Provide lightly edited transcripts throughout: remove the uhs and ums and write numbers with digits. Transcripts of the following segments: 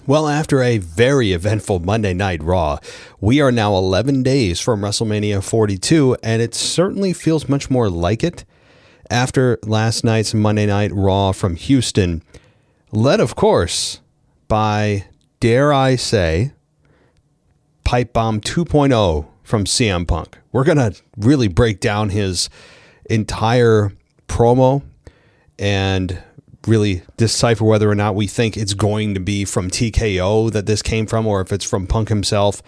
Well, after a very eventful Monday Night Raw, we are now 11 days from WrestleMania 42, and it certainly feels much more like it after last night's Monday Night Raw from Houston, led, of course, by, dare I say, Pipe Bomb 2.0 from CM Punk. We're going to really break down his entire promo and really decipher whether or not we think it's going to be from TKO that this came from, or if it's from Punk himself.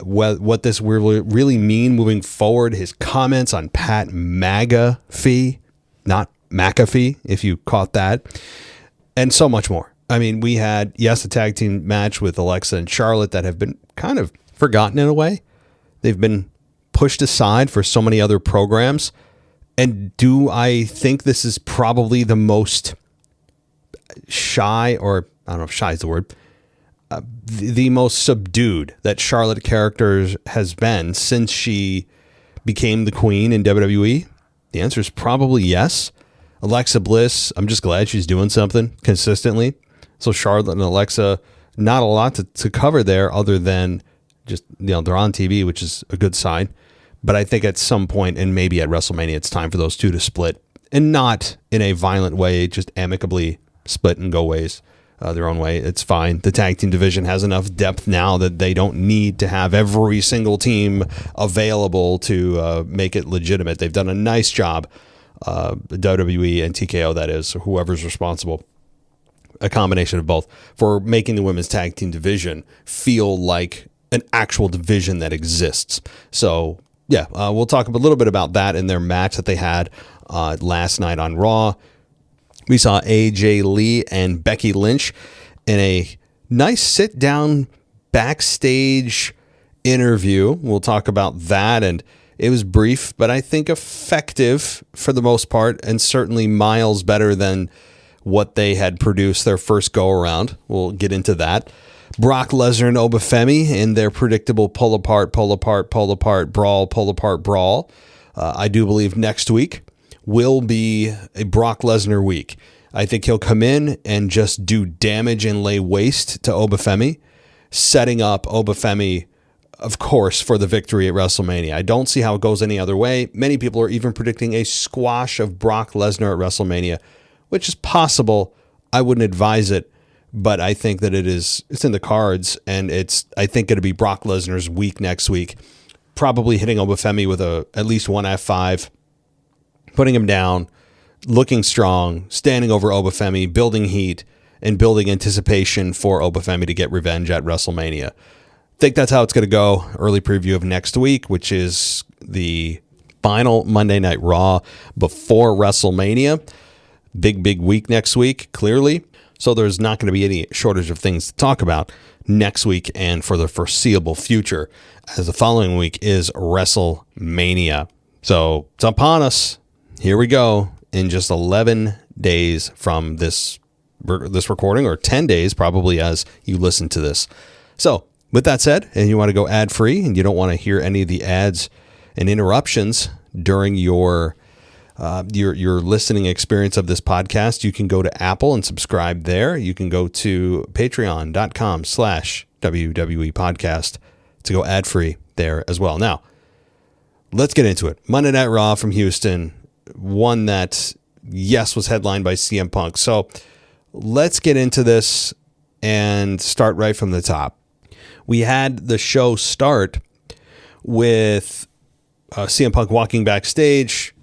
What this will really mean moving forward, his comments on Pat Magafee, not McAfee, if you caught that, and so much more. I mean, we had, yes, a tag team match with Alexa and Charlotte that have been kind of forgotten in a way. They've been pushed aside for so many other programs. And do I think this is probably the most shy, or I don't know if shy is the word, the most subdued that Charlotte character has been since she became the queen in WWE? The answer is probably yes. Alexa Bliss, I'm just glad she's doing something consistently. So Charlotte and Alexa, not a lot to cover there other than just, they're on TV, which is a good sign. But I think at some point, and maybe at WrestleMania, it's time for those two to split, and not in a violent way, just amicably split and go ways their own way. It's fine. The tag team division has enough depth now that they don't need to have every single team available to make it legitimate. They've done a nice job, WWE and TKO, that is, or whoever's responsible, a combination of both, for making the women's tag team division feel like an actual division that exists. So yeah, we'll talk a little bit about that in their match that they had last night on Raw. We saw AJ Lee and Becky Lynch in a nice sit-down backstage interview. We'll talk about that, and it was brief, but I think effective for the most part, and certainly miles better than what they had produced their first go-around. We'll get into that. Brock Lesnar and Oba Femi in their predictable pull-apart, brawl. I do believe next week will be a Brock Lesnar week. I think he'll come in and just do damage and lay waste to Oba Femi, setting up Oba Femi, of course, for the victory at WrestleMania. I don't see how it goes any other way. Many people are even predicting a squash of Brock Lesnar at WrestleMania, which is possible. I wouldn't advise it. But I think that it's in the cards, and I think it'll be Brock Lesnar's week next week, probably hitting Oba Femi with at least one F5, putting him down, looking strong, standing over Oba Femi, building heat, and building anticipation for Oba Femi to get revenge at WrestleMania. I think that's how it's going to go. Early preview of next week, which is the final Monday Night Raw before WrestleMania. Big week next week, clearly. So there's not going to be any shortage of things to talk about next week and for the foreseeable future, as the following week is WrestleMania. So it's upon us. Here we go in just 11 days from this recording, or 10 days probably as you listen to this. So with that said, and you want to go ad free and you don't want to hear any of the ads and interruptions during your listening experience of this podcast, you can go to Apple and subscribe there. You can go to patreon.com/WWE podcast to go ad free there as well. Now, let's get into it. Monday Night Raw from Houston, one that, yes, was headlined by CM Punk. So let's get into this and start right from the top. We had the show start with CM Punk walking backstage,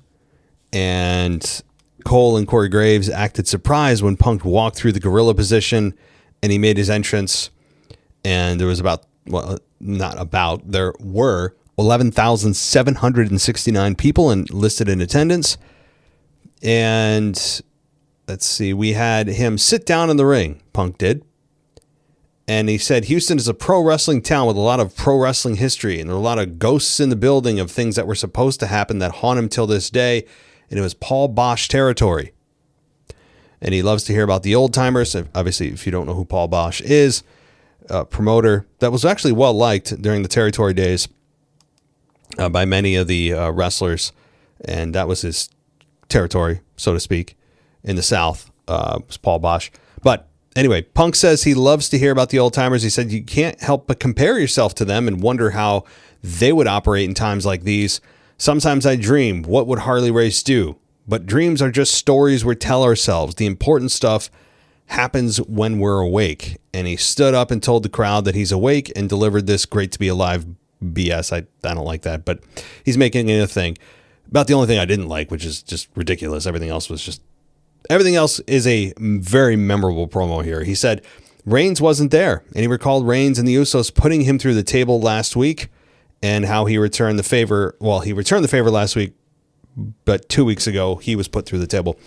and Cole and Corey Graves acted surprised when Punk walked through the gorilla position and he made his entrance. And there was there were 11,769 people listed in attendance. And let's see, we had him sit down in the ring, Punk did. And he said, Houston is a pro wrestling town with a lot of pro wrestling history, and there are a lot of ghosts in the building of things that were supposed to happen that haunt him till this day. And it was Paul Bosch territory. And he loves to hear about the old timers. Obviously, if you don't know who Paul Bosch is, a promoter that was actually well liked during the territory days by many of the wrestlers. And that was his territory, so to speak, in the South, was Paul Bosch. But Anyway, Punk says he loves to hear about the old timers. He said you can't help but compare yourself to them and wonder how they would operate in times like these. Sometimes I dream, what would Harley Race do? But dreams are just stories we tell ourselves. The important stuff happens when we're awake. And he stood up and told the crowd that he's awake and delivered this great to be alive BS. I don't like that, but he's making it a thing. About the only thing I didn't like, which is just ridiculous. Everything else is a very memorable promo here. He said Reigns wasn't there, and he recalled Reigns and the Usos putting him through the table last week and how he returned the favor. Well, he returned the favor last week, but 2 weeks ago, he was put through the table.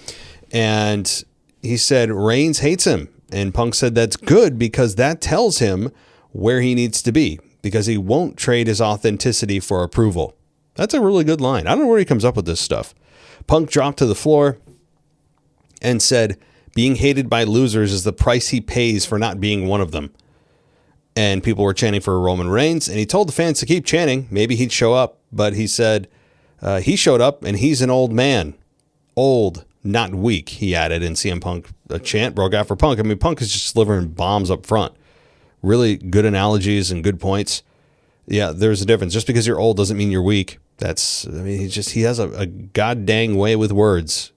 And he said Reigns hates him. And Punk said that's good because that tells him where he needs to be, because he won't trade his authenticity for approval. That's a really good line. I don't know where he comes up with this stuff. Punk dropped to the floor and said, being hated by losers is the price he pays for not being one of them. And people were chanting for Roman Reigns, and he told the fans to keep chanting. Maybe he'd show up, but he said he showed up, and he's an old man. Old, not weak, he added, and CM Punk, a chant broke out for Punk. I mean, Punk is just delivering bombs up front. Really good analogies and good points. Yeah, there's a difference. Just because you're old doesn't mean you're weak. He has a god dang way with words.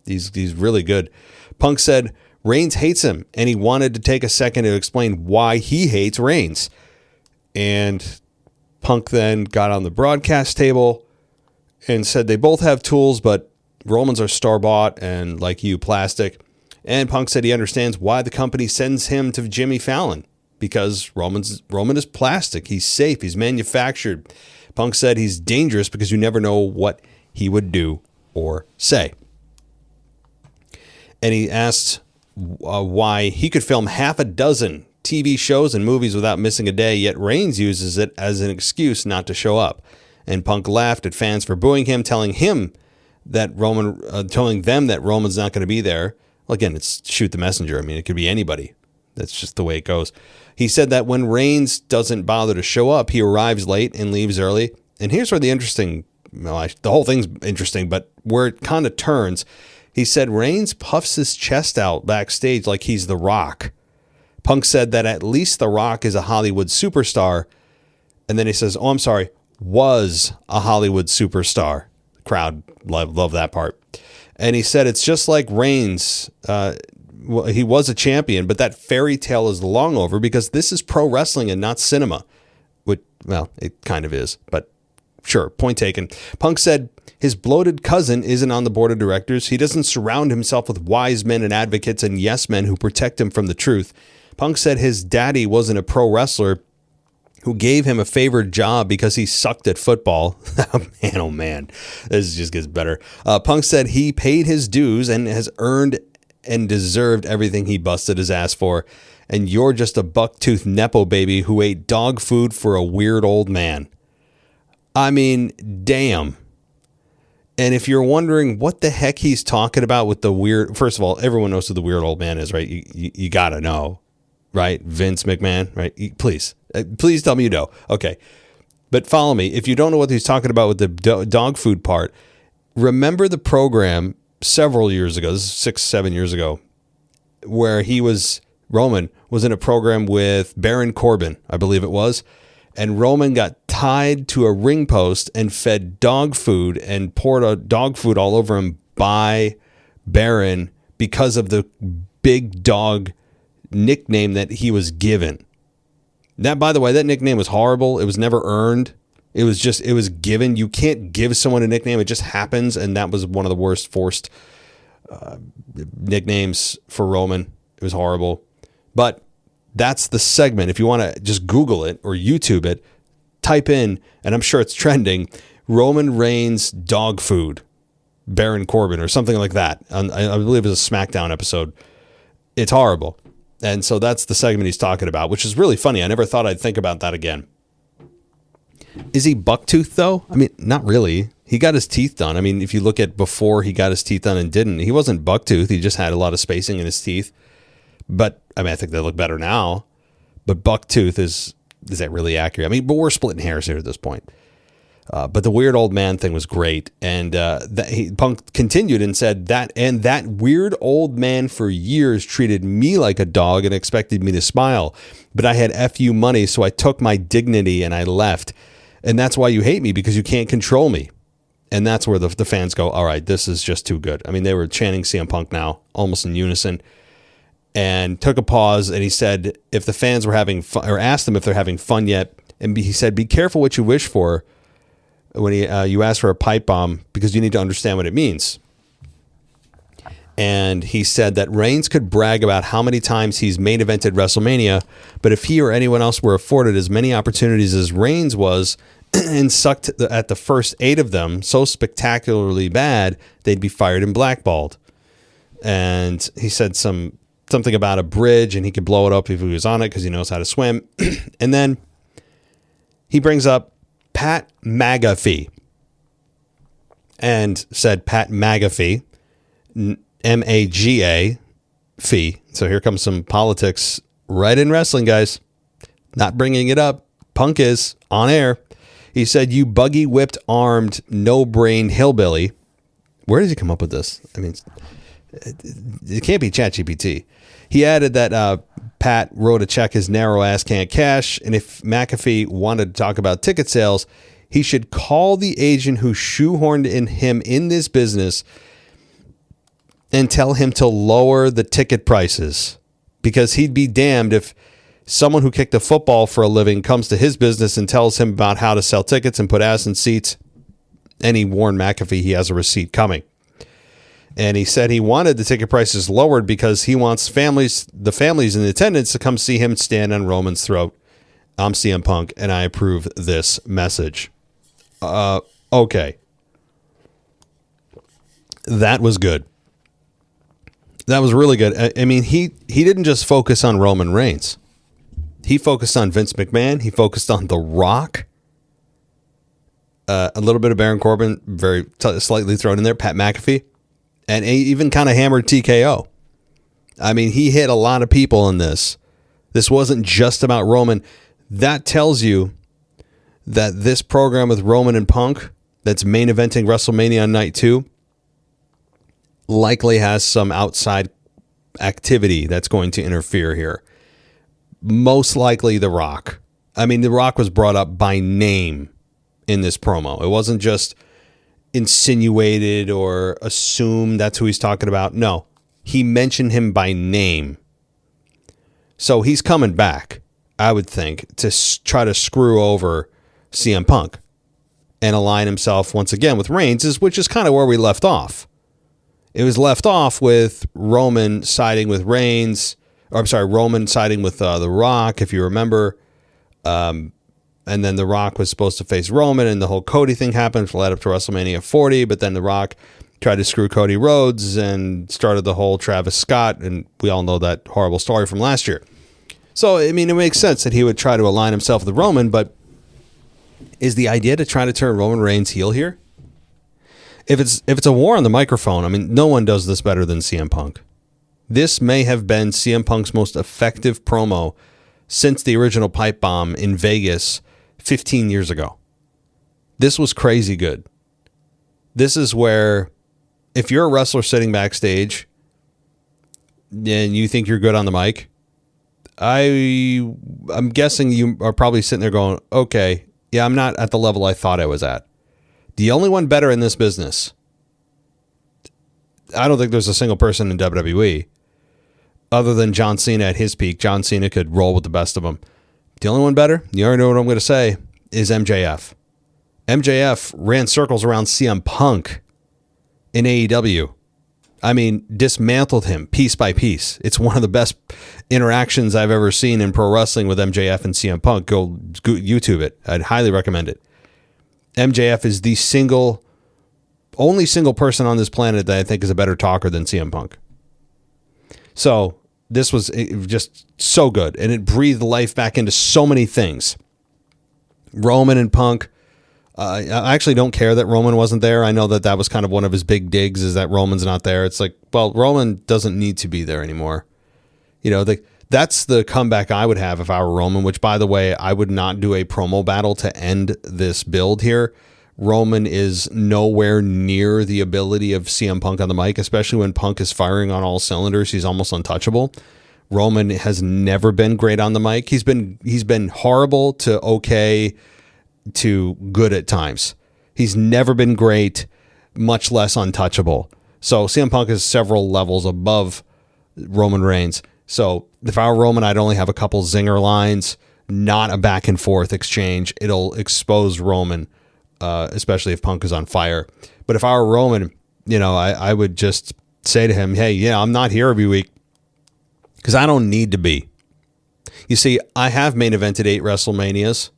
He's really good. Punk said Reigns hates him, and he wanted to take a second to explain why he hates Reigns. And Punk then got on the broadcast table and said they both have tools, but Romans are store-bought and, like you, plastic. And Punk said he understands why the company sends him to Jimmy Fallon, because Roman is plastic. He's safe. He's manufactured. Punk said he's dangerous because you never know what he would do or say. And he asked why he could film half a dozen TV shows and movies without missing a day, yet Reigns uses it as an excuse not to show up. And Punk laughed at fans for booing him, telling them that Roman's not going to be there. Well, again, it's shoot the messenger. I mean, it could be anybody. That's just the way it goes. He said that when Reigns doesn't bother to show up, he arrives late and leaves early. And here's where the whole thing's interesting, but where it kind of turns. He said Reigns puffs his chest out backstage like he's The Rock. Punk said that at least The Rock is a Hollywood superstar. And then he says, oh, I'm sorry, was a Hollywood superstar. The crowd loved that part. And he said it's just like Reigns. He was a champion, but that fairy tale is long over because this is pro wrestling and not cinema. Which, well, it kind of is, but sure, point taken. Punk said his bloated cousin isn't on the board of directors. He doesn't surround himself with wise men and advocates and yes men who protect him from the truth. Punk said his daddy wasn't a pro wrestler who gave him a favored job because he sucked at football. Oh man, this just gets better. Punk said he paid his dues and has earned and deserved everything he busted his ass for. And you're just a buck-toothed Nepo baby who ate dog food for a weird old man. I mean, damn. And if you're wondering what the heck he's talking about with the weird, first of all, everyone knows who the weird old man is, right? You got to know, right? Vince McMahon, right? Please tell me you know. Okay. But follow me. If you don't know what he's talking about with the dog food part, remember the program several years ago, this is 6-7 years ago, where Roman was in a program with Baron Corbin, I believe it was, and Roman got tied to a ring post and fed dog food and poured a dog food all over him by Baron because of the big dog nickname that he was given. That, by the way, that nickname was horrible. It was never earned. It was given. You can't give someone a nickname. It just happens. And that was one of the worst forced nicknames for Roman. It was horrible. But that's the segment. If you want to just Google it or YouTube it, type in, and I'm sure it's trending, Roman Reigns dog food, Baron Corbin or something like that. I believe it was a SmackDown episode. It's horrible. And so that's the segment he's talking about, which is really funny. I never thought I'd think about that again. Is he bucktooth though? I mean, not really. He got his teeth done. I mean, if you look at before he got his teeth done and didn't, he wasn't bucktooth. He just had a lot of spacing in his teeth. But I mean, I think they look better now. But bucktooth is that really accurate? I mean, but we're splitting hairs here at this point. But the weird old man thing was great. And Punk continued and said that weird old man for years treated me like a dog and expected me to smile. But I had FU money, so I took my dignity and I left. And that's why you hate me, because you can't control me. And that's where the fans go, all right, this is just too good. I mean, they were chanting CM Punk now, almost in unison. And took a pause, and he said if the fans were having fun, or asked them if they're having fun yet. And he said, be careful what you wish for when you ask for a pipe bomb, because you need to understand what it means. And he said that Reigns could brag about how many times he's main evented WrestleMania, but if he or anyone else were afforded as many opportunities as Reigns was and sucked at the first 8 of them so spectacularly bad, they'd be fired and blackballed. And he said something about a bridge and he could blow it up if he was on it because he knows how to swim. And then he brings up Pat Magafee and said Pat Magafee, M-A-G-A fee. So here comes some politics right in wrestling, guys. Not bringing it up. Punk is on air. He said, you buggy whipped armed, no-brained hillbilly. Where did he come up with this? I mean, it can't be ChatGPT. He added that Pat wrote a check his narrow ass can't cash, and if McAfee wanted to talk about ticket sales, he should call the agent who shoehorned him in this business and tell him to lower the ticket prices, because he'd be damned if someone who kicked a football for a living comes to his business and tells him about how to sell tickets and put ass in seats. And he warned McAfee he has a receipt coming. And he said he wanted the ticket prices lowered because he wants the families in attendance to come see him stand on Roman's throat. I'm CM Punk, and I approve this message. Okay. That was good. That was really good. I mean, he didn't just focus on Roman Reigns. He focused on Vince McMahon. He focused on The Rock. A little bit of Baron Corbin, slightly thrown in there. Pat McAfee. And even kind of hammered TKO. I mean, he hit a lot of people in this. This wasn't just about Roman. That tells you that this program with Roman and Punk that's main eventing WrestleMania on night 2 likely has some outside activity that's going to interfere here. Most likely The Rock. I mean, The Rock was brought up by name in this promo. It wasn't just insinuated or assumed that's who he's talking about. No, he mentioned him by name. So he's coming back, I would think, to try to screw over CM Punk and align himself once again with Reigns, which is kind of where we left off. It was left off with Roman siding with Reigns, or I'm sorry, Roman siding with The Rock, if you remember. And then The Rock was supposed to face Roman, and the whole Cody thing happened, which led up to WrestleMania 40. But then The Rock tried to screw Cody Rhodes and started the whole Travis Scott, and we all know that horrible story from last year. So, I mean, it makes sense that he would try to align himself with Roman, but is the idea to try to turn Roman Reigns heel here? If it's a war on the microphone, I mean, no one does this better than CM Punk. This may have been CM Punk's most effective promo since the original pipe bomb in Vegas 15 years ago. This was crazy good. This is where, if you're a wrestler sitting backstage and you think you're good on the mic, I'm guessing you are probably sitting there going, okay, yeah, I'm not at the level I thought I was at. The only one better in this business, I don't think there's a single person in WWE other than John Cena at his peak. John Cena could roll with the best of them. The only one better, you already know what I'm going to say, is MJF. MJF ran circles around CM Punk in AEW. I mean, dismantled him piece by piece. It's one of the best interactions I've ever seen in pro wrestling with MJF and CM Punk. Go YouTube it. I'd highly recommend it. MJF is the only single person on this planet that I think is a better talker than CM Punk. So this was just so good, and it breathed life back into so many things. Roman and Punk. I actually don't care that Roman wasn't there. I know that was kind of one of his big digs, is that Roman's not there. It's like, well, Roman doesn't need to be there anymore. You know, that's the comeback I would have if I were Roman, which, by the way, I would not do a promo battle to end this build here. Roman is nowhere near the ability of CM Punk on the mic, especially when Punk is firing on all cylinders. He's almost untouchable. Roman has never been great on the mic. He's been horrible to okay to good at times. He's never been great, much less untouchable. So CM Punk is several levels above Roman Reigns. So if I were Roman, I'd only have a couple zinger lines, not a back and forth exchange. It'll expose Roman, especially if Punk is on fire. But if I were Roman, I would just say to him, hey, yeah, I'm not here every week because I don't need to be. You see, I have main evented 8 WrestleManias.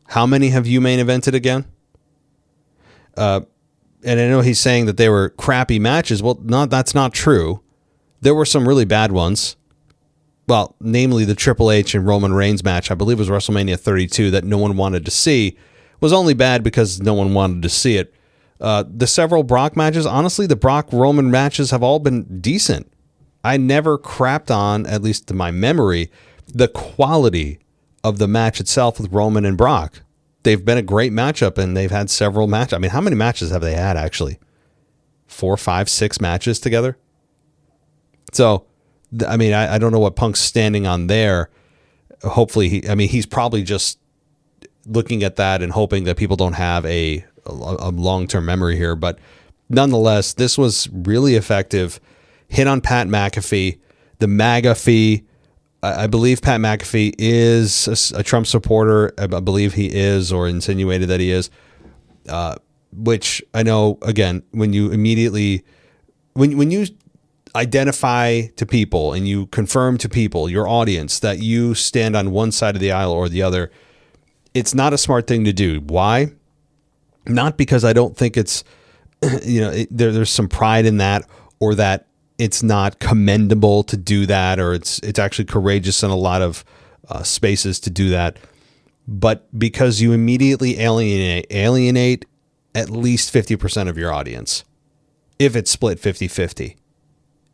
How many have you main evented again? And I know he's saying that they were crappy matches. Well, no, that's not true. There were some really bad ones. Well, namely the Triple H and Roman Reigns match, I believe it was WrestleMania 32, that no one wanted to see, was only bad because no one wanted to see it. The several Brock matches, honestly, the Brock-Roman matches have all been decent. I never crapped on, at least to my memory, the quality of the match itself with Roman and Brock. They've been a great matchup, and they've had several matches. I mean, how many matches have they had, actually? 4, 5, 6 matches together? So, I mean, I don't know what Punk's standing on there. Hopefully, he's probably just looking at that and hoping that people don't have a long-term memory here. But nonetheless, this was really effective. Hit on Pat McAfee. The Magafee. I believe Pat McAfee is a Trump supporter. I believe he is, or insinuated that he is. Which I know, again, when you identify to people and you confirm to people, your audience, that you stand on one side of the aisle or the other, it's not a smart thing to do. Why? Not because I don't think it's, there's some pride in that, or that it's not commendable to do that, or it's actually courageous in a lot of spaces to do that, but because you immediately alienate at least 50% of your audience, if it's split 50-50.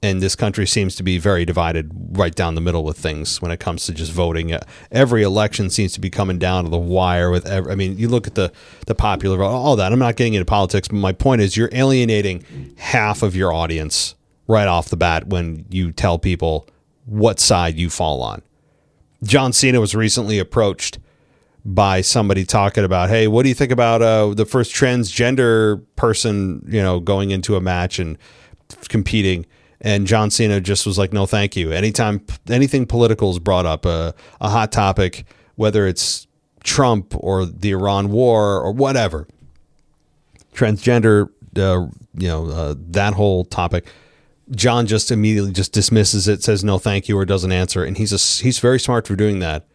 And this country seems to be very divided right down the middle with things when it comes to just voting. Every election seems to be coming down to the wire with you look at the popular vote, all that. I'm not getting into politics, but my point is you're alienating half of your audience right off the bat when you tell people what side you fall on. John Cena was recently approached by somebody talking about, hey, what do you think about the first transgender person, going into a match and competing? And John Cena just was like, no, thank you. Anytime anything political is brought up, a hot topic, whether it's Trump or the Iran war or whatever, transgender, that whole topic, John just immediately just dismisses it, says no, thank you, or doesn't answer. And he's very smart for doing that.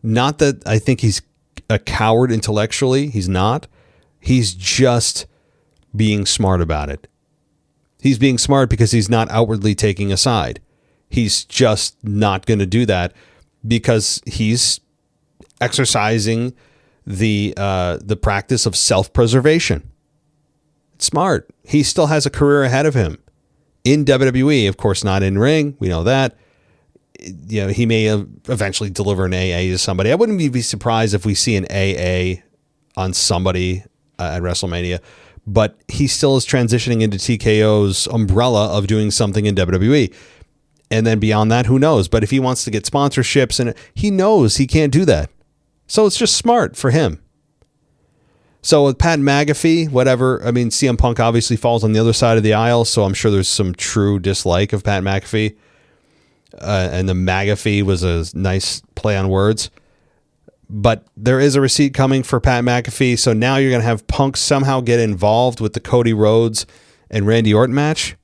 Not that I think he's a coward intellectually. He's not. He's just being smart about it. He's being smart because he's not outwardly taking a side. He's just not going to do that because he's exercising the practice of self-preservation. It's smart. He still has a career ahead of him in WWE, of course, not in ring. We know that. He may eventually deliver an AA to somebody. I wouldn't be surprised if we see an AA on somebody at WrestleMania. But he still is transitioning into TKO's umbrella of doing something in WWE. And then beyond that, who knows? But if he wants to get sponsorships, and he knows he can't do that. So it's just smart for him. So with Pat McAfee, whatever, CM Punk obviously falls on the other side of the aisle, so I'm sure there's some true dislike of Pat McAfee. And the Magafee was a nice play on words. But there is a receipt coming for Pat McAfee, so now you're going to have Punk somehow get involved with the Cody Rhodes and Randy Orton match?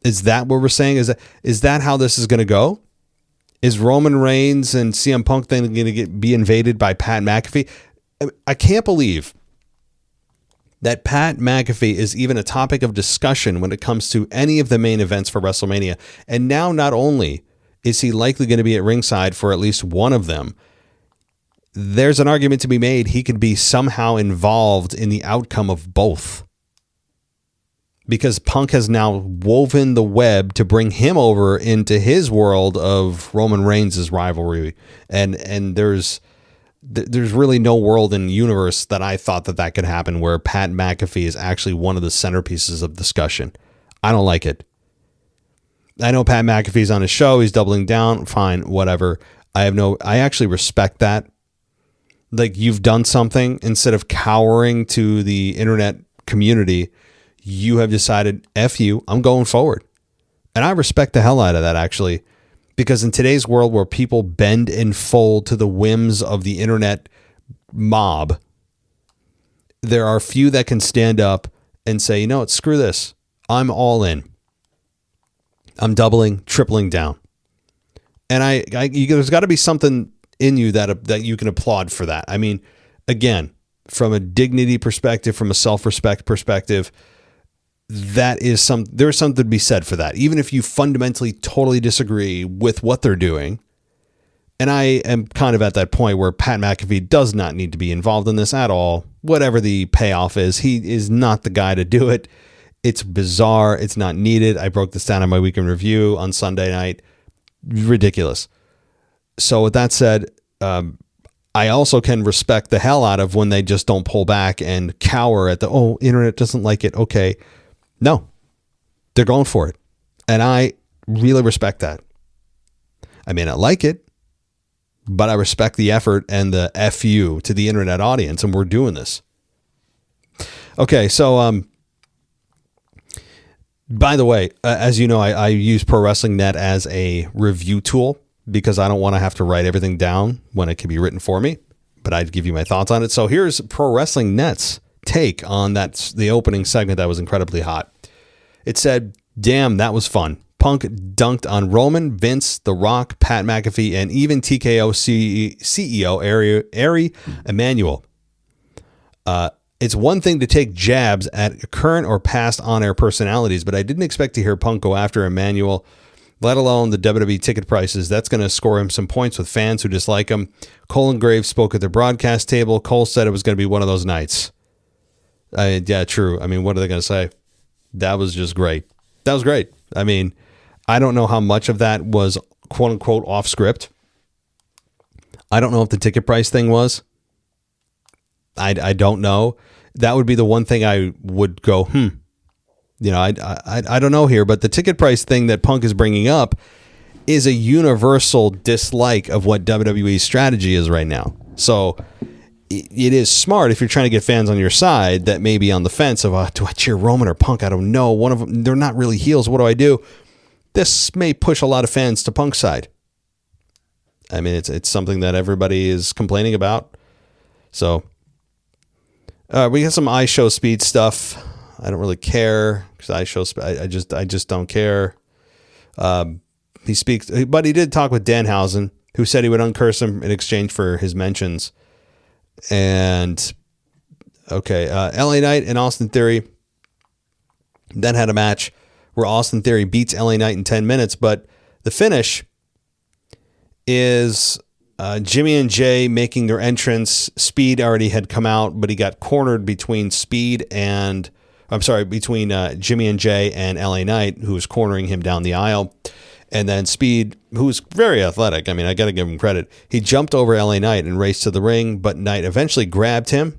Is that what we're saying? Is that how this is going to go? Is Roman Reigns and CM Punk then going to be invaded by Pat McAfee? I can't believe that Pat McAfee is even a topic of discussion when it comes to any of the main events for WrestleMania. And now not only is he likely going to be at ringside for at least one of them, there's an argument to be made he could be somehow involved in the outcome of both. Because Punk has now woven the web to bring him over into his world of Roman Reigns' rivalry. And there's there's really no world in the universe that I thought that could happen where Pat McAfee is actually one of the centerpieces of discussion. I don't like it. I know Pat McAfee's on his show. He's doubling down. Fine, whatever. I actually respect that. Like, you've done something. Instead of cowering to the internet community, you have decided, F you, I'm going forward. And I respect the hell out of that, actually, because in today's world where people bend and fold to the whims of the internet mob, there are few that can stand up and say, you know what, screw this. I'm all in. I'm doubling, tripling down. And there's got to be something in you that you can applaud for that. I mean, again, from a dignity perspective, from a self-respect perspective, there's something to be said for that. Even if you fundamentally totally disagree with what they're doing. And I am kind of at that point where Pat McAfee does not need to be involved in this at all. Whatever the payoff is, he is not the guy to do it. It's bizarre. It's not needed. I broke this down in my weekend review on Sunday night. Ridiculous. So with that said, I also can respect the hell out of when they just don't pull back and cower at the, internet doesn't like it. Okay. No, they're going for it. And I really respect that. I may not like it, but I respect the effort and the FU to the internet audience. And we're doing this. Okay. So, by the way, as you know, I use Pro Wrestling Net as a review tool because I don't want to have to write everything down when it can be written for me, but I'd give you my thoughts on it. So here's Pro Wrestling Net's take on the opening segment that was incredibly hot. It said, damn, that was fun. Punk dunked on Roman, Vince, The Rock, Pat McAfee, and even TKO CEO Ari Emanuel. It's one thing to take jabs at current or past on-air personalities, but I didn't expect to hear Punk go after Emanuel, let alone the WWE ticket prices. That's going to score him some points with fans who dislike him. Cole and Graves spoke at the broadcast table. Cole said it was going to be one of those nights. Yeah, true. I mean, what are they going to say? That was just great. That was great. I mean, I don't know how much of that was quote unquote off script. I don't know if the ticket price thing was. I don't know. That would be the one thing I would go, I don't know here, but the ticket price thing that Punk is bringing up is a universal dislike of what WWE's strategy is right now. So it is smart if you're trying to get fans on your side that may be on the fence of, do I cheer Roman or Punk? I don't know. One of them, they're not really heels. What do I do? This may push a lot of fans to Punk's side. I mean, it's something that everybody is complaining about. So we got some iShow Speed stuff. I don't really care because I just don't care. He speaks, but he did talk with Danhausen, who said he would uncurse him in exchange for his mentions. And okay, LA Knight and Austin Theory then had a match where Austin Theory beats LA Knight in 10 minutes, but the finish is Jimmy and Jay making their entrance. Speed already had come out, but he got cornered between between Jimmy and Jay and LA Knight, who was cornering him down the aisle. And then Speed, who's very athletic, I mean, I got to give him credit. He jumped over LA Knight and raced to the ring, but Knight eventually grabbed him.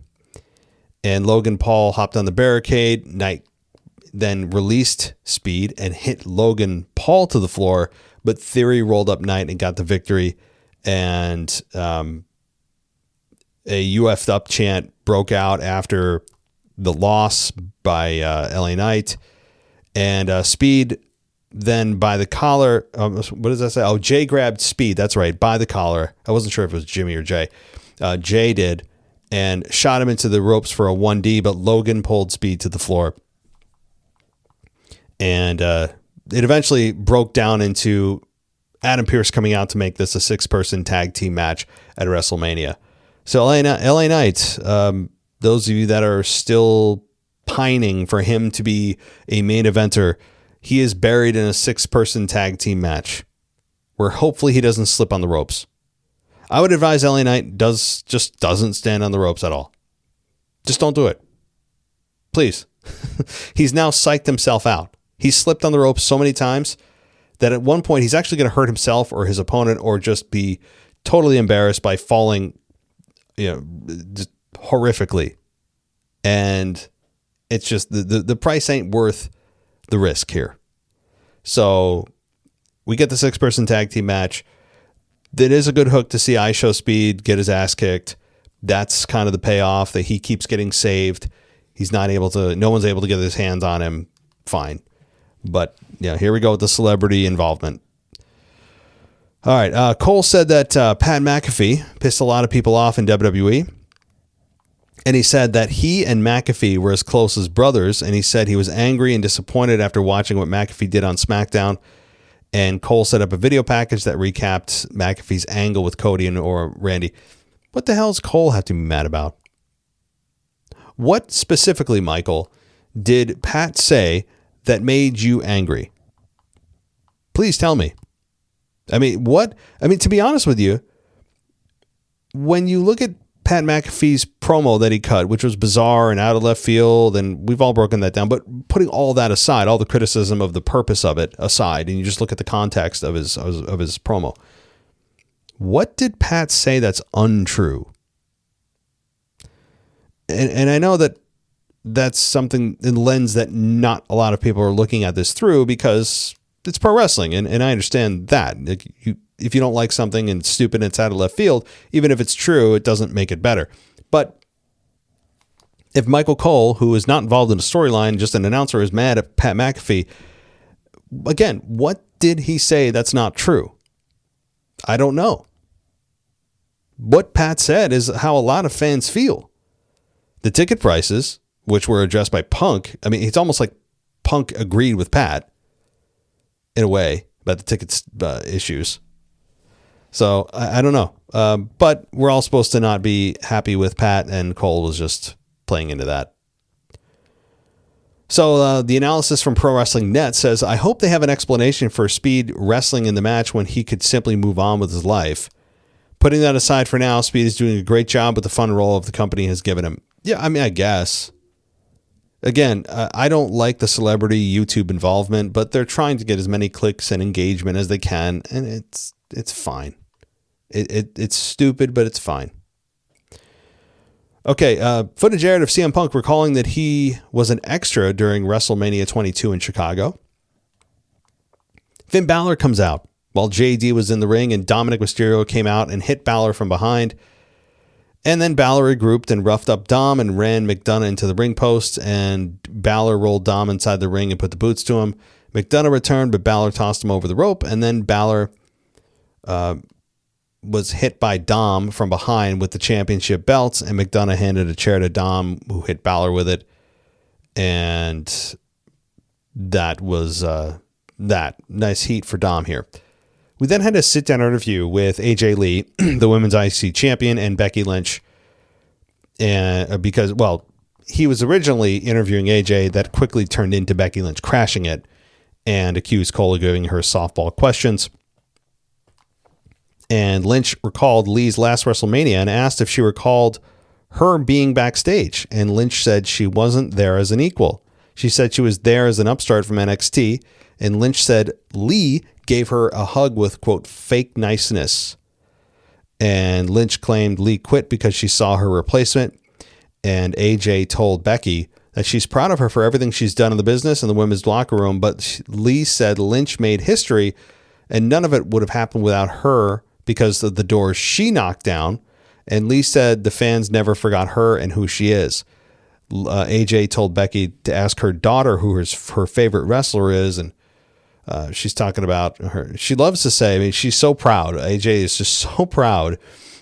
And Logan Paul hopped on the barricade. Knight then released Speed and hit Logan Paul to the floor, but Theory rolled up Knight and got the victory. And a UF'd up chant broke out after the loss by LA Knight. And Speed then by the collar, what does that say? Oh, Jay grabbed Speed. That's right, by the collar. I wasn't sure if it was Jimmy or Jay. Jay did, and shot him into the ropes for a 1D, but Logan pulled Speed to the floor. And it eventually broke down into Adam Pearce coming out to make this a 6-person tag team match at WrestleMania. So LA Knight, those of you that are still pining for him to be a main eventer, he is buried in a 6-person tag team match where hopefully he doesn't slip on the ropes. I would advise LA Knight just doesn't stand on the ropes at all. Just don't do it. Please. He's now psyched himself out. He's slipped on the ropes so many times that at one point he's actually going to hurt himself or his opponent or just be totally embarrassed by falling just horrifically. And it's just the price ain't worth the risk here. So we get the 6-person tag team match. That is a good hook to see IShow Speed get his ass kicked. That's kind of the payoff, that he keeps getting saved. No one's able to get his hands on him. Fine. But yeah, here we go with the celebrity involvement. All right. Cole said that Pat McAfee pissed a lot of people off in WWE. And he said that he and McAfee were as close as brothers. And he said he was angry and disappointed after watching what McAfee did on SmackDown. And Cole set up a video package that recapped McAfee's angle with Cody or Randy. What the hell does Cole have to be mad about? What specifically, Michael, did Pat say that made you angry? Please tell me. To be honest with you, when you look at Pat McAfee's promo that he cut, which was bizarre and out of left field, and we've all broken that down, but putting all that aside, all the criticism of the purpose of it aside, and you just look at the context of his promo, what did Pat say that's untrue? And I know that that's something in the lens that not a lot of people are looking at this through, because it's pro wrestling, and I understand that. If you don't like something and it's stupid and it's out of left field, even if it's true, it doesn't make it better. But if Michael Cole, who is not involved in a storyline, just an announcer, is mad at Pat McAfee, again, what did he say that's not true? I don't know. What Pat said is how a lot of fans feel. The ticket prices, which were addressed by Punk, it's almost like Punk agreed with Pat in a way about the tickets issues. So I don't know. But we're all supposed to not be happy with Pat, and Cole was just playing into that. So the analysis from Pro Wrestling Net says, I hope they have an explanation for Speed wrestling in the match when he could simply move on with his life. Putting that aside for now, Speed is doing a great job with the fun role of the company has given him. Yeah, I guess. Again, I don't like the celebrity YouTube involvement, but they're trying to get as many clicks and engagement as they can, and it's fine. It's stupid, but it's fine. Okay, footage aired of CM Punk recalling that he was an extra during WrestleMania 22 in Chicago. Finn Balor comes out while JD was in the ring, and Dominic Mysterio came out and hit Balor from behind. And then Balor regrouped and roughed up Dom and ran McDonough into the ring post, and Balor rolled Dom inside the ring and put the boots to him. McDonough returned, but Balor tossed him over the rope, and then Balor was hit by Dom from behind with the championship belts, and McDonough handed a chair to Dom, who hit Balor with it. And that was that. Nice heat for Dom here. We then had a sit-down interview with AJ Lee, the Women's IC champion, and Becky Lynch. And because he was originally interviewing AJ, that quickly turned into Becky Lynch crashing it and accused Cole of giving her softball questions. And Lynch recalled Lee's last WrestleMania and asked if she recalled her being backstage. And Lynch said she wasn't there as an equal. She said she was there as an upstart from NXT. And Lynch said Lee gave her a hug with, quote, fake niceness. And Lynch claimed Lee quit because she saw her replacement. And AJ told Becky that she's proud of her for everything she's done in the business and the women's locker room. But Lee said Lynch made history, and none of it would have happened without her because of the doors she knocked down. And Lee said the fans never forgot her and who she is. AJ told Becky to ask her daughter who her favorite wrestler is, and she's talking about her. She loves to say, she's so proud. AJ is just so proud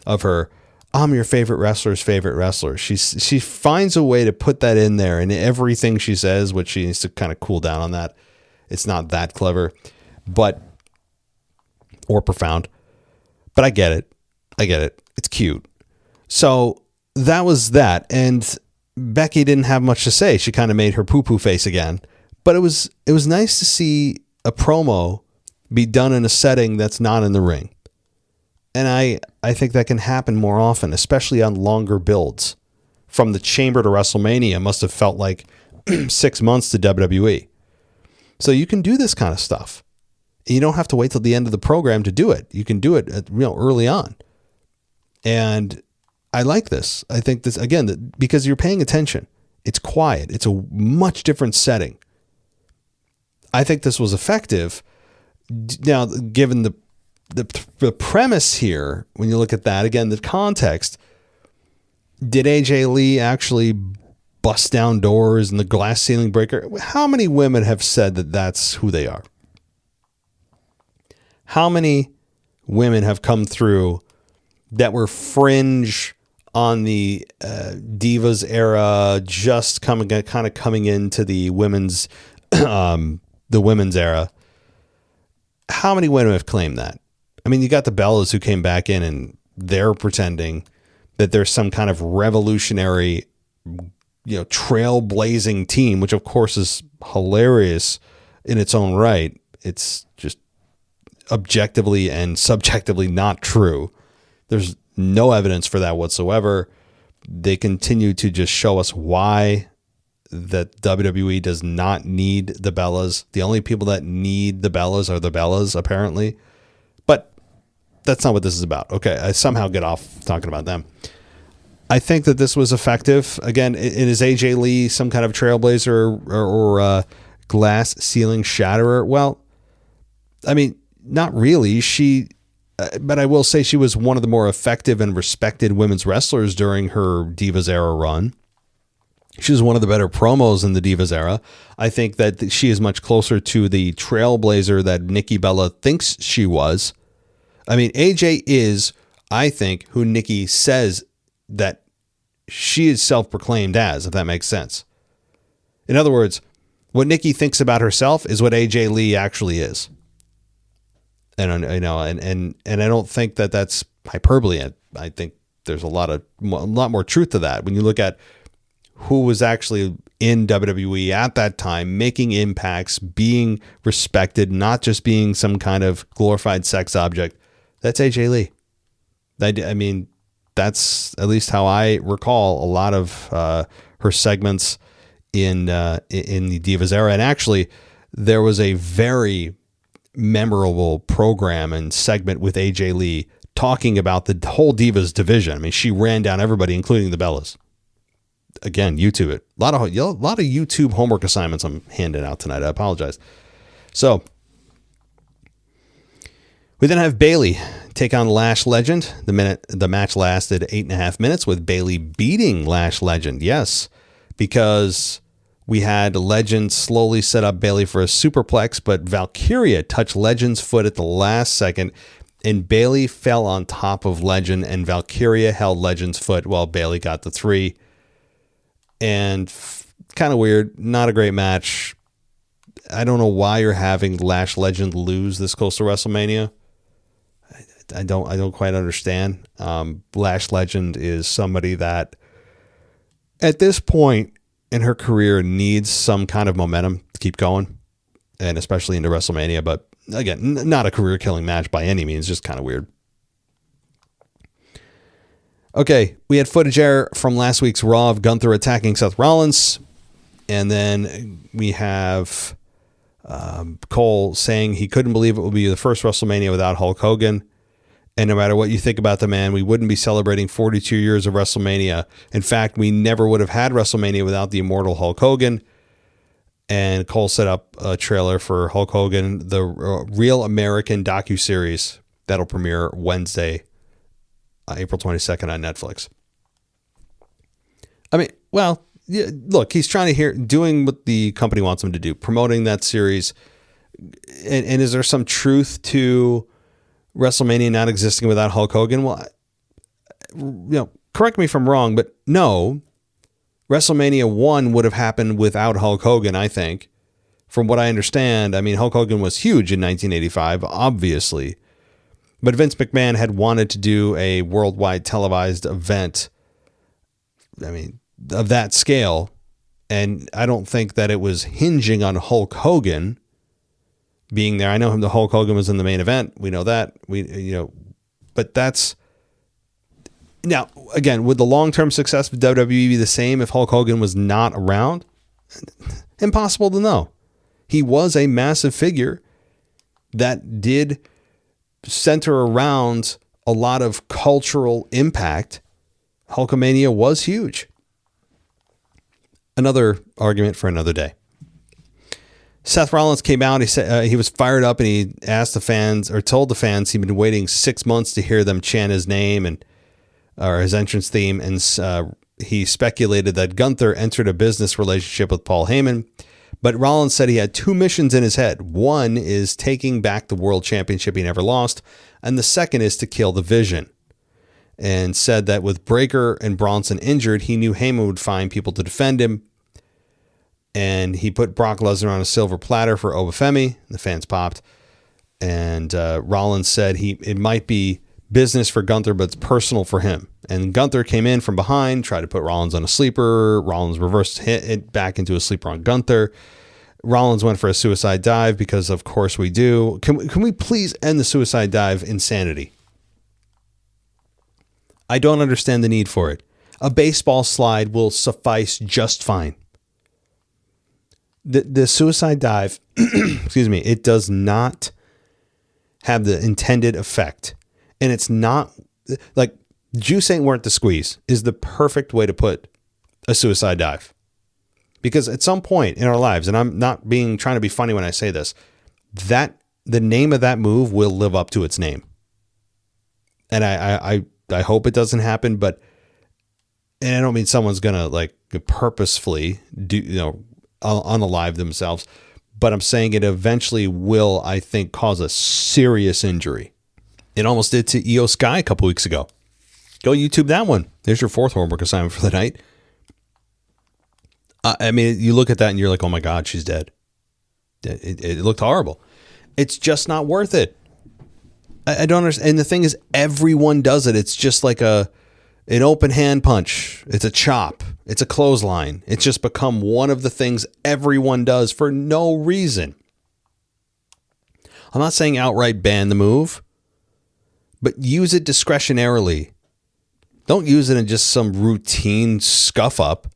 of her. I'm your favorite wrestler's favorite wrestler. She finds a way to put that in there in everything she says, which she needs to kind of cool down on that. It's not that clever, or profound, but I get it. It's cute. So that was that. And Becky didn't have much to say. She kind of made her poo-poo face again, but it was nice to see a promo be done in a setting that's not in the ring. And I think that can happen more often, especially on longer builds. From the Chamber to WrestleMania must have felt like 6 months to WWE. So you can do this kind of stuff. You don't have to wait till the end of the program to do it. You can do it early on. And I like this. I think this, again, because you're paying attention. It's quiet. It's a much different setting. I think this was effective. Now, given the premise here, when you look at that, again, the context, did AJ Lee actually bust down doors and the glass ceiling breaker? How many women have said that that's who they are? How many women have come through that were fringe on the Divas era, just kind of coming into the women's era? How many women have claimed that? I mean, you got the Bellas who came back in and they're pretending that there's some kind of revolutionary, trailblazing team, which of course is hilarious in its own right. It's just objectively and subjectively not true. There's no evidence for that whatsoever. They continue to just show us why that WWE does not need the Bellas. The only people that need the Bellas are the Bellas, apparently. But that's not what this is about. Okay, I somehow get off talking about them. I think that this was effective. Again, is AJ Lee some kind of trailblazer or glass ceiling shatterer? Well, I mean, not really. But I will say she was one of the more effective and respected women's wrestlers during her Divas era run. She was one of the better promos in the Divas era. I think that she is much closer to the trailblazer that Nikki Bella thinks she was. I mean, AJ is, I think, who Nikki says that she is self-proclaimed as, if that makes sense. In other words, what Nikki thinks about herself is what AJ Lee actually is. And I don't think that that's hyperbole. I think there's a lot more truth to that. When you look at who was actually in WWE at that time, making impacts, being respected, not just being some kind of glorified sex object, that's AJ Lee. I mean, that's at least how I recall a lot of her segments in the Divas era. And actually, there was a very memorable program and segment with AJ Lee talking about the whole Divas division. I mean, she ran down everybody, including the Bellas. Again, YouTube it. A lot of YouTube homework assignments I'm handing out tonight. I apologize. So we then have Bayley take on Lash Legend. The match lasted 8.5 minutes with Bayley beating Lash Legend. Yes, because we had Legend slowly set up Bayley for a superplex, but Valkyria touched Legend's foot at the last second, and Bayley fell on top of Legend, and Valkyria held Legend's foot while Bayley got the 3. And kind of weird, not a great match. I don't know why you're having Lash Legend lose this close to WrestleMania. I don't quite understand. Lash Legend is somebody that at this point in her career needs some kind of momentum to keep going, and especially into WrestleMania. But again, not a career-killing match by any means, just kind of weird. Okay, we had footage error from last week's Raw of Gunther attacking Seth Rollins, and then we have Cole saying he couldn't believe it would be the first WrestleMania without Hulk Hogan. And no matter what you think about the man, we wouldn't be celebrating 42 years of WrestleMania. In fact, we never would have had WrestleMania without the immortal Hulk Hogan. And Cole set up a trailer for Hulk Hogan, the Real American docuseries that'll premiere Wednesday, April 22nd on Netflix. I mean, well, yeah, look, he's trying to doing what the company wants him to do, promoting that series. And is there some truth to WrestleMania not existing without Hulk Hogan? Well, correct me if I'm wrong, but no, WrestleMania 1 would have happened without Hulk Hogan, I think. From what I understand, I mean, Hulk Hogan was huge in 1985, obviously. But Vince McMahon had wanted to do a worldwide televised event, I mean, of that scale. And I don't think that it was hinging on Hulk Hogan being there. I know the Hulk Hogan was in the main event. We know that. But that's now, again, would the long-term success of WWE be the same if Hulk Hogan was not around? Impossible to know. He was a massive figure that did center around a lot of cultural impact. Hulkamania was huge. Another argument for another day. Seth Rollins came out. He said he was fired up, and he asked the fans, or told the fans, he'd been waiting 6 months to hear them chant his name or his entrance theme. And he speculated that Gunther entered a business relationship with Paul Heyman. But Rollins said he had two missions in his head. One is taking back the world championship he never lost, and the second is to kill the Vision. And said that with Breakker and Bronson injured, he knew Heyman would find people to defend him. And he put Brock Lesnar on a silver platter for Oba Femi. The fans popped. And Rollins said it might be business for Gunther, but it's personal for him. And Gunther came in from behind, tried to put Rollins on a sleeper. Rollins reversed hit it back into a sleeper on Gunther. Rollins went for a suicide dive because, of course, we do. Can we please end the suicide dive insanity? I don't understand the need for it. A baseball slide will suffice just fine. The suicide dive, excuse me, it does not have the intended effect. And it's not like juice ain't worth the squeeze is the perfect way to put a suicide dive. Because at some point in our lives, and I'm not trying to be funny when I say this, that the name of that move will live up to its name. And I hope it doesn't happen, and I don't mean someone's going to like purposefully unalive themselves, but I'm saying it eventually will, I think, cause a serious injury. It almost did to Io Sky a couple weeks ago. Go YouTube that one. There's your fourth homework assignment for the night. I mean, you look at that and you're like, oh my God, she's dead. It looked horrible. It's just not worth it. I don't understand. And the thing is, everyone does it. It's just like an open hand punch. It's a chop. It's a clothesline. It's just become one of the things everyone does for no reason. I'm not saying outright ban the move, but use it discretionarily. Don't use it in just some routine scuff up.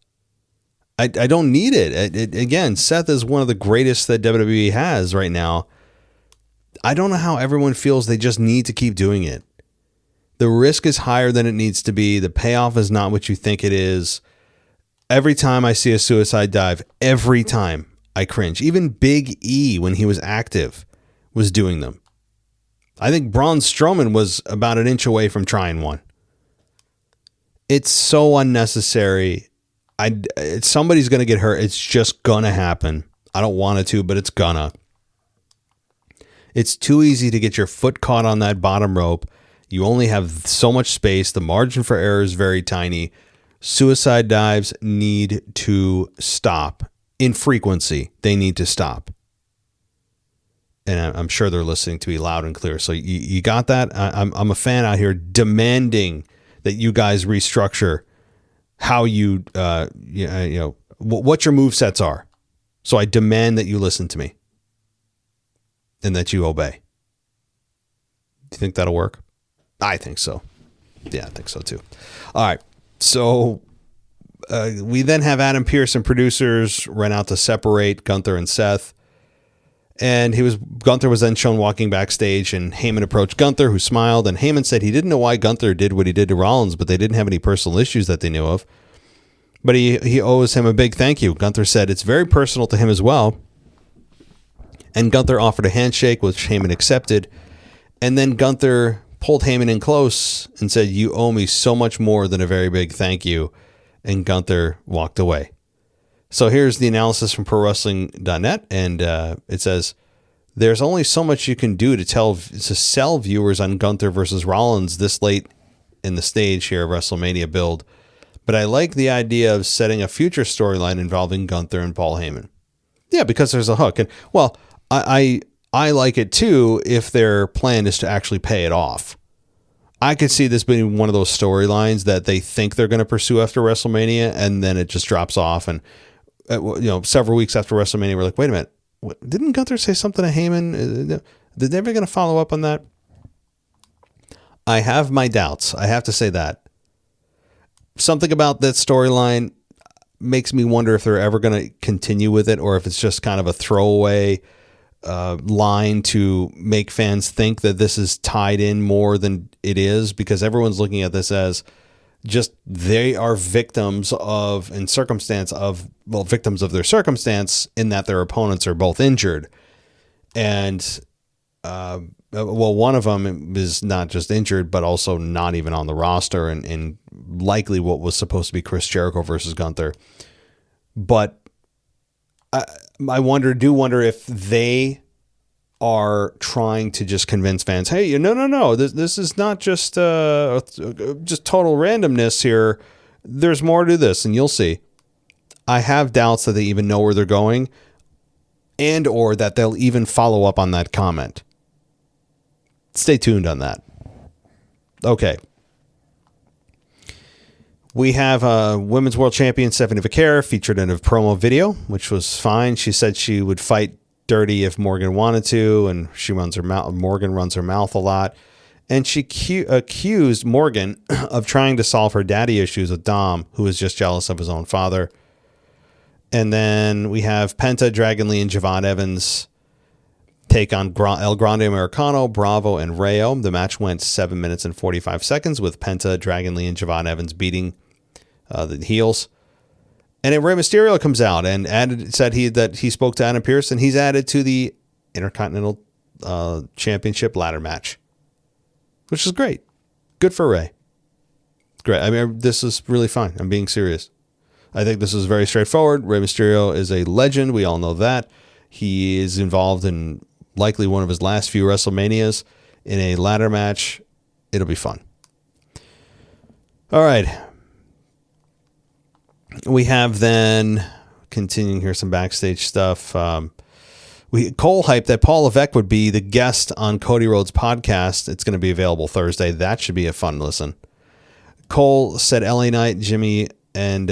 I don't need it. Again, Seth is one of the greatest that WWE has right now. I don't know how everyone feels they just need to keep doing it. The risk is higher than it needs to be. The payoff is not what you think it is. Every time I see a suicide dive, every time I cringe. Even Big E, when he was active, was doing them. I think Braun Strowman was about an inch away from trying one. It's so unnecessary. Somebody's going to get hurt. It's just going to happen. I don't want it to, but it's gonna. It's too easy to get your foot caught on that bottom rope. You only have so much space. The margin for error is very tiny. Suicide dives need to stop. In frequency, they need to stop. And I'm sure they're listening to me loud and clear. So you got that? I'm a fan out here demanding that you guys restructure how what your move sets are. So I demand that you listen to me and that you obey. Do you think that'll work? I think so. Yeah, I think so too. All right. So we then have Adam Pearce and producers run out to separate Gunther and Seth. And Gunther was then shown walking backstage, and Heyman approached Gunther, who smiled, and Heyman said he didn't know why Gunther did what he did to Rollins, but they didn't have any personal issues that they knew of. But he owes him a big thank you. Gunther said it's very personal to him as well. And Gunther offered a handshake, which Heyman accepted. And then Gunther pulled Heyman in close and said, "You owe me so much more than a very big thank you." And Gunther walked away. So here's the analysis from ProWrestling.net, and it says, there's only so much you can do to sell viewers on Gunther versus Rollins this late in the stage here of WrestleMania build, but I like the idea of setting a future storyline involving Gunther and Paul Heyman. Yeah, because there's a hook. And, well, I like it too if their plan is to actually pay it off. I could see this being one of those storylines that they think they're going to pursue after WrestleMania, and then it just drops off, and several weeks after WrestleMania, we're like, wait a minute, didn't Gunther say something to Heyman? Did they ever going to follow up on that? I have my doubts. I have to say that. Something about that storyline makes me wonder if they're ever going to continue with it, or if it's just kind of a throwaway line to make fans think that this is tied in more than it is, because everyone's looking at this as Just they are victims of their circumstance in that their opponents are both injured. And, one of them is not just injured, but also not even on the roster and likely what was supposed to be Chris Jericho versus Gunther. But I do wonder if they are trying to just convince fans, hey, no, this is not just total randomness here. There's more to this, and you'll see. I have doubts that they even know where they're going, and or that they'll even follow up on that comment. Stay tuned on that. Okay. We have Women's World Champion Stephanie Vaquer featured in a promo video, which was fine. She said she would fight dirty if Morgan wanted to, and Morgan runs her mouth a lot. And she accused Morgan of trying to solve her daddy issues with Dom, who is just jealous of his own father. And then we have Penta, Dragon Lee, and Javon Evans take on El Grande Americano, Bravo, and Rayo. The match went 7 minutes and 45 seconds with Penta, Dragon Lee, and Javon Evans beating the heels. And then Rey Mysterio comes out and said that he spoke to Adam Pearce, and he's added to the Intercontinental Championship ladder match, which is great. Good for Rey. Great. I mean, this is really fine. I'm being serious. I think this is very straightforward. Rey Mysterio is a legend. We all know that. He is involved in likely one of his last few WrestleManias in a ladder match. It'll be fun. All right. We have then, continuing here, some backstage stuff. Cole hyped that Paul Levesque would be the guest on Cody Rhodes' podcast. It's going to be available Thursday. That should be a fun listen. Cole said LA Knight, Jimmy, and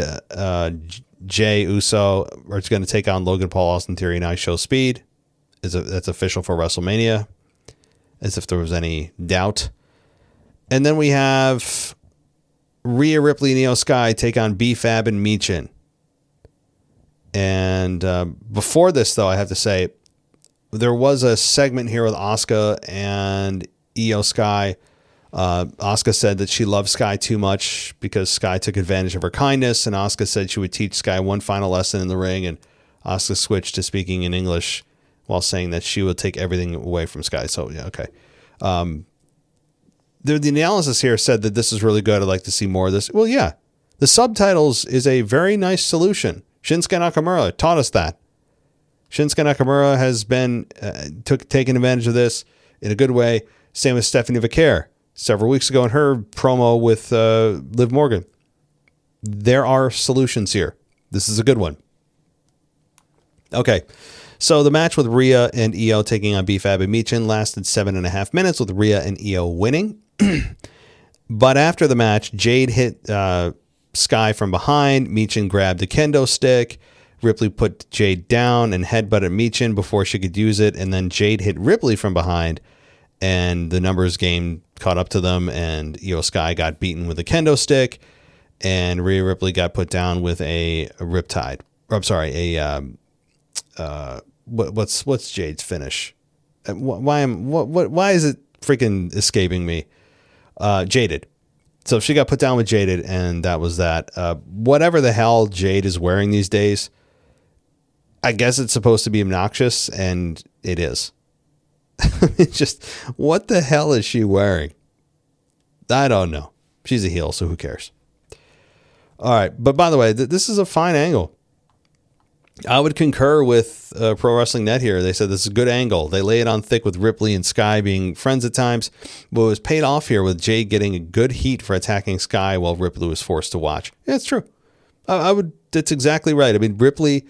Jay Uso are going to take on Logan Paul, Austin Theory, and I Show Speed. That's official for WrestleMania, as if there was any doubt. And then we have Rhea Ripley and Io Sky take on B-Fab and Michin. And before this, though, I have to say, there was a segment here with Asuka and Io Sky. Asuka said that she loved Sky too much because Sky took advantage of her kindness, and Asuka said she would teach Sky one final lesson in the ring, and Asuka switched to speaking in English while saying that she would take everything away from Sky. So, yeah, okay. The analysis here said that this is really good. I'd like to see more of this. Well, yeah. The subtitles is a very nice solution. Shinsuke Nakamura taught us that. Shinsuke Nakamura has been taking advantage of this in a good way. Same with Stephanie Vaquer several weeks ago in her promo with Liv Morgan. There are solutions here. This is a good one. Okay. So the match with Rhea and Io taking on B-Fab and Michin lasted 7.5 minutes with Rhea and Io winning. But after the match, Jade hit Sky from behind. Michin grabbed the kendo stick. Ripley put Jade down and headbutted Michin before she could use it. And then Jade hit Ripley from behind. And the numbers game caught up to them. And Io Sky got beaten with a kendo stick. And Rhea Ripley got put down with a riptide. Or, I'm sorry, what's Jade's finish? Why is it freaking escaping me? Jaded. So she got put down with Jaded, and that was that. Whatever the hell Jade is wearing these days, I guess it's supposed to be obnoxious, and it is. It's just, what the hell is she wearing? I don't know. She's a heel, so who cares? All right. But by the way, this is a fine angle. I would concur with Pro Wrestling Net here. They said this is a good angle. They lay it on thick with Ripley and Sky being friends at times, but it was paid off here with Jade getting a good heat for attacking Sky while Ripley was forced to watch. Yeah, it's true. That's exactly right. I mean, Ripley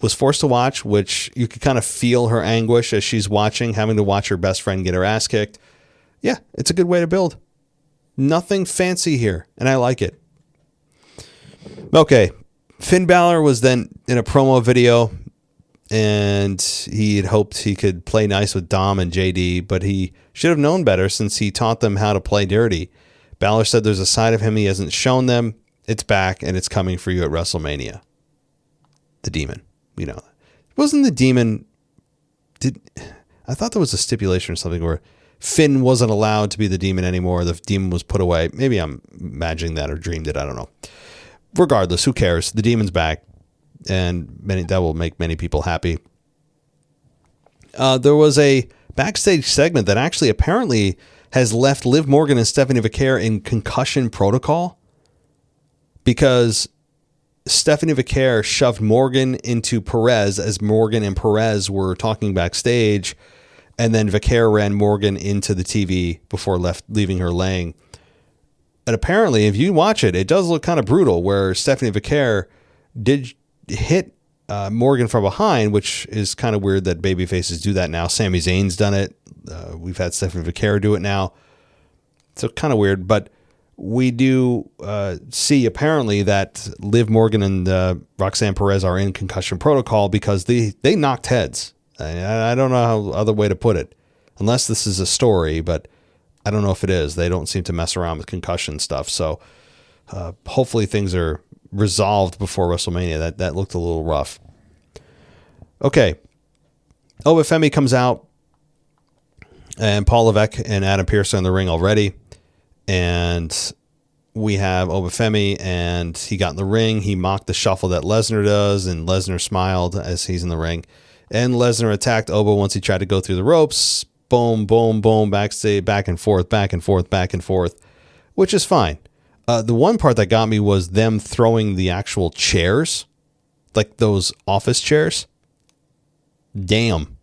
was forced to watch, which you could kind of feel her anguish as she's watching, having to watch her best friend get her ass kicked. Yeah, it's a good way to build. Nothing fancy here, and I like it. Okay. Finn Balor was then in a promo video, and he had hoped he could play nice with Dom and JD, but he should have known better since he taught them how to play dirty. Balor said there's a side of him he hasn't shown them. It's back, and it's coming for you at WrestleMania. The Demon. You know, wasn't the Demon... I thought there was a stipulation or something where Finn wasn't allowed to be the demon anymore. The demon was put away. Maybe I'm imagining that or dreamed it. I don't know. Regardless, who cares? The demon's back, and that will make many people happy. There was a backstage segment that actually apparently has left Liv Morgan and Stephanie Vaquer in concussion protocol because Stephanie Vaquer shoved Morgan into Perez as Morgan and Perez were talking backstage, and then Vaquer ran Morgan into the TV before leaving her laying. And apparently, if you watch it, it does look kind of brutal, where Stephanie Vaquer did hit Morgan from behind, which is kind of weird that babyfaces do that now. Sami Zayn's done it. We've had Stephanie Vaquer do it now. So kind of weird, but we do see apparently that Liv Morgan and Roxanne Perez are in concussion protocol because they knocked heads. I don't know how other way to put it, unless this is a story, but I don't know if it is. They don't seem to mess around with concussion stuff. So hopefully things are resolved before WrestleMania. That looked a little rough. Okay. Oba Femi comes out, and Paul Levesque and Adam Pearce are in the ring already. And we have Oba Femi, and he got in the ring. He mocked the shuffle that Lesnar does, and Lesnar smiled as he's in the ring. And Lesnar attacked Oba once he tried to go through the ropes. Boom, boom, boom, backstage, back and forth, back and forth, back and forth, which is fine. The one part that got me was them throwing the actual chairs, like those office chairs. Damn.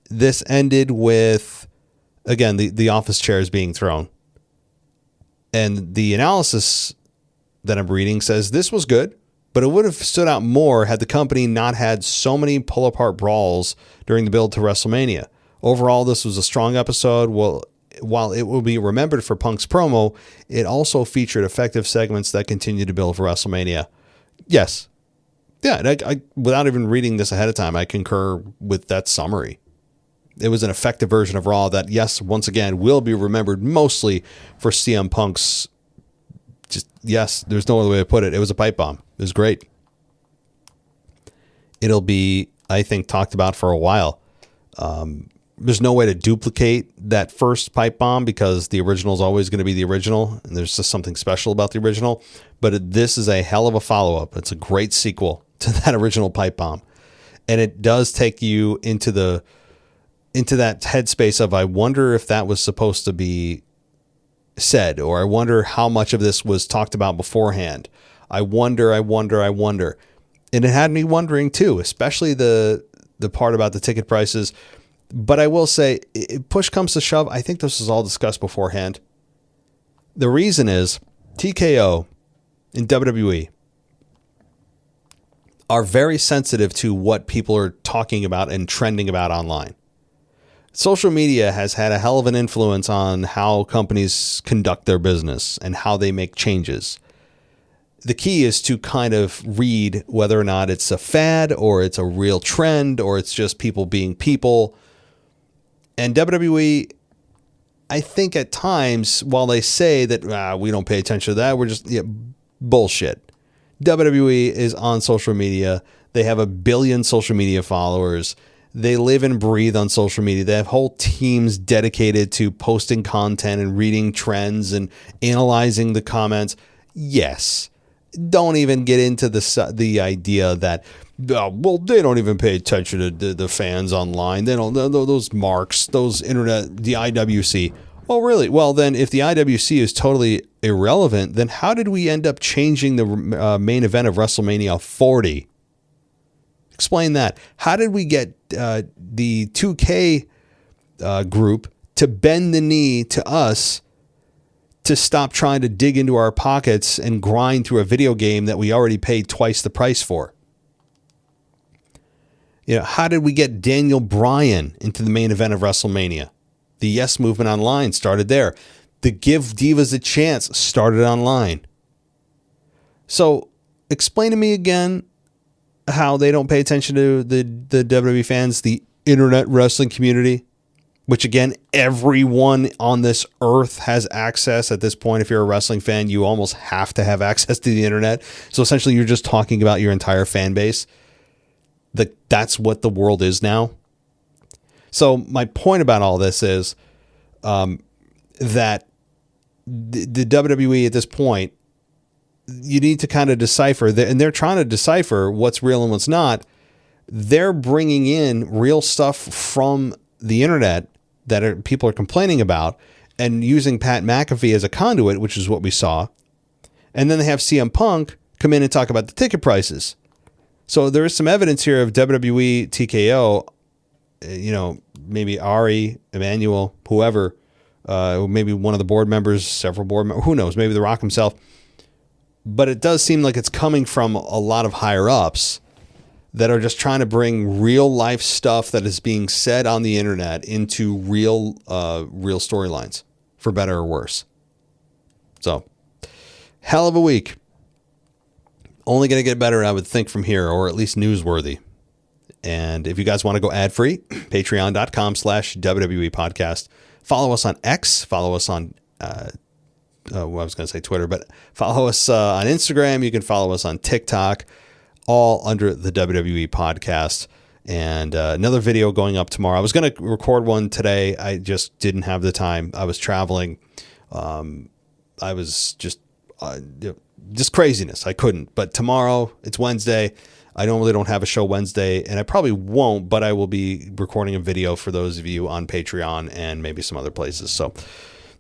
This ended with, again, the office chairs being thrown. And the analysis that I'm reading says this was good, but it would have stood out more had the company not had so many pull-apart brawls during the build to WrestleMania. Overall, this was a strong episode. Well, while it will be remembered for Punk's promo, it also featured effective segments that continue to build for WrestleMania. Yes. Yeah, I without even reading this ahead of time, I concur with that summary. It was an effective version of Raw that, yes, once again, will be remembered mostly for CM Punk's yes, there's no other way to put it. It was a pipe bomb. It was great. It'll be, I think, talked about for a while. There's no way to duplicate that first pipe bomb because the original is always going to be the original, and there's just something special about the original. But this is a hell of a follow-up. It's a great sequel to that original pipe bomb, and it does take you into that headspace of, I wonder if that was supposed to be said, or I wonder how much of this was talked about beforehand. I wonder. And it had me wondering too, especially the part about the ticket prices. But I will say, if push comes to shove, I think this was all discussed beforehand. The reason is TKO and WWE are very sensitive to what people are talking about and trending about online. Social media has had a hell of an influence on how companies conduct their business and how they make changes. The key is to kind of read whether or not it's a fad or it's a real trend or it's just people being people. And WWE, I think at times, while they say that we don't pay attention to that, we're just bullshit. WWE is on social media. They have 1 billion social media followers. They live and breathe on social media. They have whole teams dedicated to posting content and reading trends and analyzing the comments. Yes. Don't even get into the idea that, well, they don't even pay attention to the fans online. They don't know those marks, those internet, the IWC. Oh, really? Well, then if the IWC is totally irrelevant, then how did we end up changing the main event of WrestleMania 40? Explain that. How did we get the 2K group to bend the knee to us to stop trying to dig into our pockets and grind through a video game that we already paid twice the price for? How did we get Daniel Bryan into the main event of WrestleMania? The Yes Movement online started there. The Give Divas a Chance started online. So explain to me again how they don't pay attention to the WWE fans, the internet wrestling community, which again, everyone on this earth has access at this point. If you're a wrestling fan, you almost have to have access to the internet. So essentially you're just talking about your entire fan base. That's what the world is now. So my point about all this is that the WWE at this point, you need to kind of decipher, and they're trying to decipher what's real and what's not. They're bringing in real stuff from the internet that people are complaining about and using Pat McAfee as a conduit, which is what we saw. And then they have CM Punk come in and talk about the ticket prices. So there is some evidence here of WWE TKO, maybe Ari, Emmanuel, whoever, maybe one of the board members, several board members, who knows, maybe The Rock himself. But it does seem like it's coming from a lot of higher ups that are just trying to bring real life stuff that is being said on the internet into real storylines, for better or worse. So, hell of a week. Only going to get better, I would think, from here, or at least newsworthy. And if you guys want to go ad-free, patreon.com/WWE podcast. Follow us on X. Follow us on, I was going to say Twitter, but follow us on Instagram. You can follow us on TikTok, all under the WWE podcast. And another video going up tomorrow. I was going to record one today. I just didn't have the time. I was traveling. I was just craziness. I couldn't. But tomorrow, it's Wednesday. I normally don't have a show Wednesday, and I probably won't, but I will be recording a video for those of you on Patreon and maybe some other places. So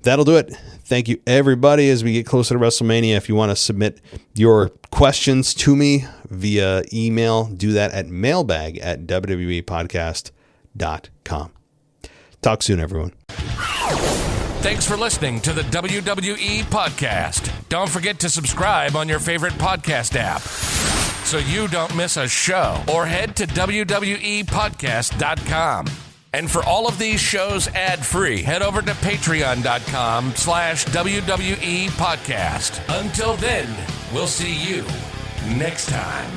that'll do it. Thank you, everybody, as we get closer to WrestleMania. If you want to submit your questions to me via email, do that at mailbag@wwepodcast.com. Talk soon, everyone. Thanks for listening to the WWE Podcast. Don't forget to subscribe on your favorite podcast app so you don't miss a show, or head to wwepodcast.com. And for all of these shows ad-free, head over to patreon.com/WWE Podcast. Until then, we'll see you next time.